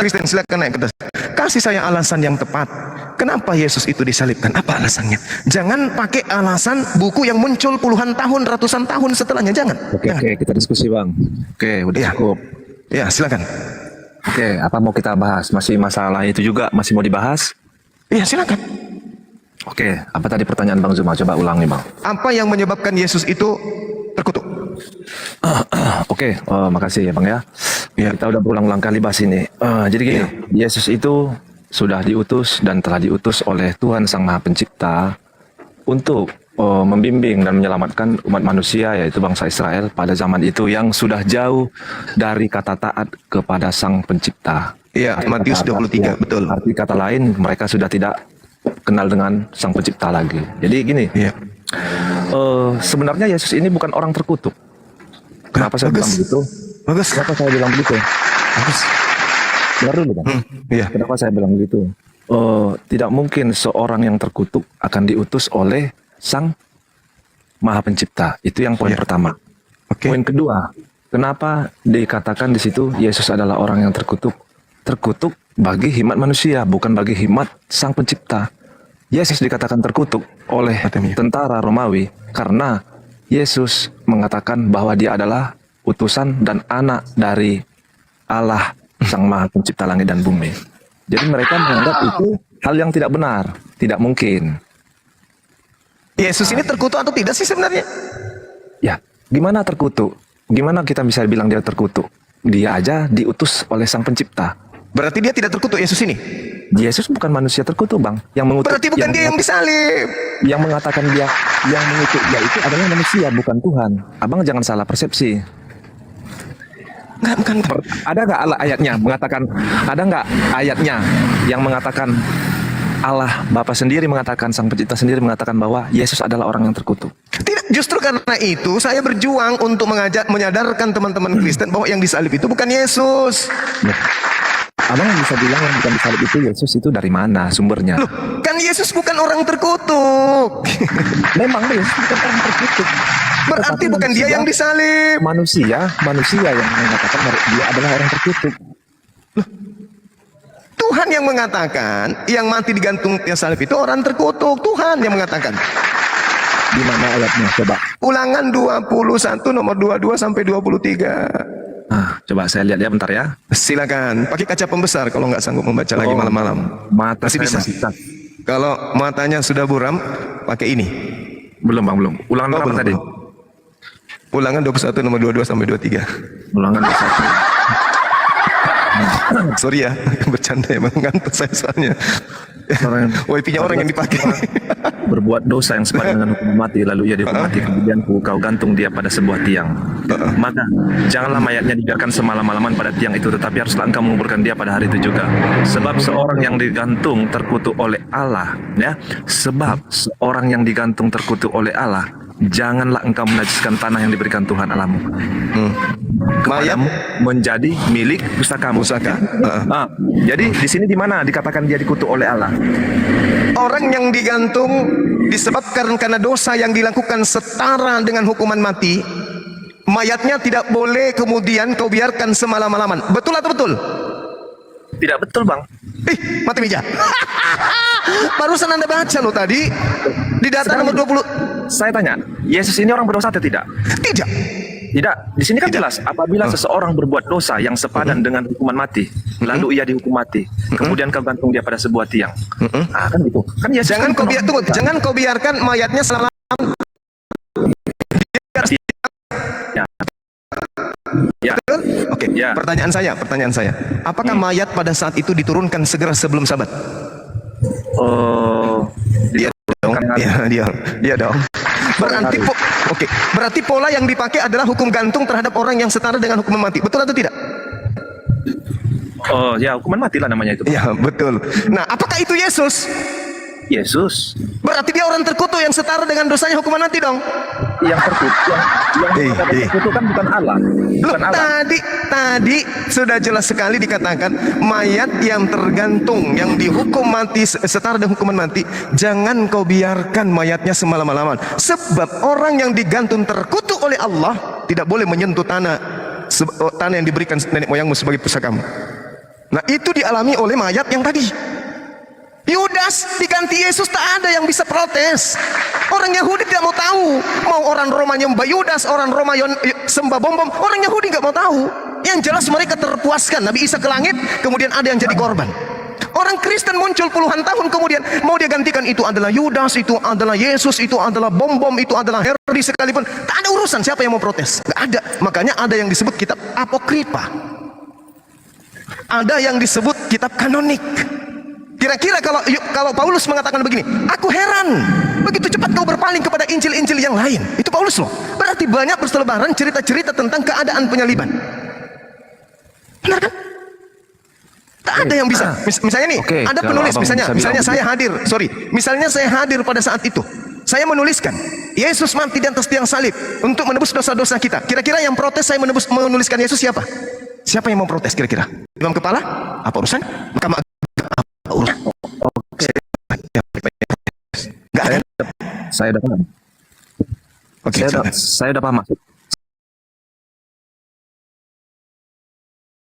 Kristen, silakan naik ke atas. Kasih saya alasan yang tepat. Kenapa Yesus itu disalibkan? Apa alasannya? Jangan pakai alasan buku yang muncul puluhan tahun, ratusan tahun setelahnya. Jangan. Oke, Jangan. oke, kita diskusi Bang. Oke, udah Ya. cukup. Ya, silakan. Oke, apa mau kita bahas? Masih masalah itu juga masih mau dibahas? Ya, silakan. Oke, apa tadi pertanyaan Bang Zuma? Coba ulangi Bang. Apa yang menyebabkan Yesus itu terkutuk? Oke, makasih ya Bang ya. Ya. Kita udah berulang-ulang kali bahas ini. Jadi gini, Yesus itu sudah diutus dan telah diutus oleh Tuhan Sang Maha Pencipta untuk membimbing dan menyelamatkan umat manusia, yaitu bangsa Israel pada zaman itu yang sudah jauh dari kata taat kepada Sang Pencipta. Iya, Matius 23, betul. Arti kata lain, mereka sudah tidak kenal dengan Sang Pencipta lagi. Jadi gini, Iya. sebenarnya Yesus ini bukan orang terkutuk. Kenapa saya bilang begitu? Bagus. Kenapa saya bilang begitu? Bagus. Dengar dulu Bang. Iya. Kenapa saya bilang begitu? Tidak mungkin seorang yang terkutuk akan diutus oleh Sang Maha Pencipta. Itu yang poin pertama. Oke. Poin kedua, kenapa dikatakan di situ Yesus adalah orang yang terkutuk? Terkutuk bagi hikmat manusia, bukan bagi hikmat Sang Pencipta. Yesus dikatakan terkutuk oleh tentara Romawi karena Yesus mengatakan bahwa dia adalah utusan dan anak dari Allah Sang Maha Pencipta langit dan bumi. Jadi mereka menganggap itu hal yang tidak benar, tidak mungkin. Yesus ini terkutuk atau tidak sih sebenarnya? Ya, gimana terkutuk? Gimana kita bisa bilang dia terkutuk? Dia aja diutus oleh Sang Pencipta. Berarti dia tidak terkutuk, Yesus ini? Yesus bukan manusia terkutuk, Bang. Yang mengutuk, Berarti bukan dia yang disalib. Yang mengatakan dia, yang mengutuk dia itu adalah manusia, bukan Tuhan. Abang jangan salah persepsi. Bukan. Ada nggak ayatnya mengatakan? Ada nggak ayatnya yang mengatakan Allah Bapa sendiri mengatakan, Sang Pencipta sendiri mengatakan bahwa Yesus adalah orang yang terkutuk? Tidak, justru karena itu saya berjuang untuk menyadarkan teman-teman Kristen bahwa yang disalib itu bukan Yesus. Nah, abang bisa bilang yang bukan disalib itu Yesus itu dari mana sumbernya? Loh, kan Yesus bukan orang terkutuk. Memang Yesus bukan orang terkutuk. Berarti bukan dia yang disalib. Manusia yang mengatakan dia adalah orang terkutuk. Tuhan yang mengatakan yang mati digantung tiang salib itu orang terkutuk. Tuhan yang mengatakan. Di mana ayatnya? Coba. Ulangan 21 nomor 22 sampai 23. Coba saya lihat ya bentar ya. Silakan. Pakai kaca pembesar kalau nggak sanggup membaca lagi malam-malam. Mata masih bisa. Kalau matanya sudah buram, pakai ini. Belum Bang, belum. Ulangan berapa tadi? Ulangan 21 nomor 22 sampai 23. Ulangan 21. Sorry ya, bercanda ya, ngantuk saya soalnya. WiFi-nya orang yang dipakai. Berbuat dosa yang sepadan dengan hukuman mati, lalu ia dihukum mati, kemudian kau gantung dia pada sebuah tiang. Maka janganlah mayatnya dibiarkan semalam-malaman pada tiang itu, tetapi haruslah engkau menguburkan dia pada hari itu juga. Sebab seorang yang digantung terkutuk oleh Allah, ya. Sebab seorang yang digantung terkutuk oleh Allah, janganlah engkau menajiskan tanah yang diberikan Tuhan Allahmu. Kepadamu menjadi milik pusakamu. Jadi di sini di mana dikatakan dia dikutuk oleh Allah? Orang yang digantung disebabkan karena dosa yang dilakukan setara dengan hukuman mati, mayatnya tidak boleh kemudian kau biarkan semalam-malaman. Betul atau betul? Tidak betul Bang. Mati meja. Barusan Anda baca loh tadi di data nomor 20. Saya tanya, Yesus ini orang berdosa atau tidak? Tidak. Tidak, di sini kan jelas apabila seseorang berbuat dosa yang sepadan dengan hukuman mati, lalu ia dihukum mati, kemudian kau gantung dia pada sebuah tiang. Kan gitu. Kan Yesus jangan kau biarkan mayatnya selama Ya. Oke. Ya. Pertanyaan saya, apakah mayat pada saat itu diturunkan segera sebelum Sabat? Dia dong. Dia dong. Berarti pola yang dipakai adalah hukum gantung terhadap orang yang setara dengan hukuman mati. Betul atau tidak? Ya, hukuman mati lah namanya itu. Ya, betul. Nah, apakah itu Yesus? Yesus. Berarti dia orang terkutuk yang setara dengan dosanya hukuman mati dong. Yang terkutuk kan bukan Allah. Bukan Allah. Tadi sudah jelas sekali dikatakan mayat yang tergantung, yang dihukum mati setara dengan hukuman mati, jangan kau biarkan mayatnya semalam-malaman. Sebab orang yang digantung terkutuk oleh Allah tidak boleh menyentuh tanah yang diberikan nenek moyangmu sebagai pusakamu. Nah, itu dialami oleh mayat yang tadi. Yudas diganti Yesus, tak ada yang bisa protes. Orang Yahudi tidak mau tahu. Mau orang Roma nyembah Yudas, orang Roma sembah bom-bom, orang Yahudi nggak mau tahu. Yang jelas mereka terpuaskan. Nabi Isa ke langit, kemudian ada yang jadi korban. Orang Kristen muncul puluhan tahun kemudian mau dia gantikan, itu adalah Yudas, itu adalah Yesus, itu adalah bom-bom, itu adalah Herodi sekalipun. Tak ada urusan, siapa yang mau protes? Nggak ada. Makanya ada yang disebut kitab apokrifa. Ada yang disebut kitab kanonik. Kira-kira kalau Paulus mengatakan begini, aku heran, begitu cepat kau berpaling kepada Injil-Injil yang lain. Itu Paulus loh. Berarti banyak berselebaran cerita-cerita tentang keadaan penyaliban. Benar kan? Tak ada yang bisa. Misalnya nih, ada penulis, misalnya saya hadir, misalnya saya hadir pada saat itu. Saya menuliskan, Yesus mati di atas tiang salib untuk menebus dosa-dosa kita. Kira-kira yang protes saya menuliskan Yesus siapa? Siapa yang mau protes kira-kira? Imam kepala? Apa urusan? Mahkamah apa urusan? Nggak ada. Saya udah paham. Oke, Saya udah paham maksud.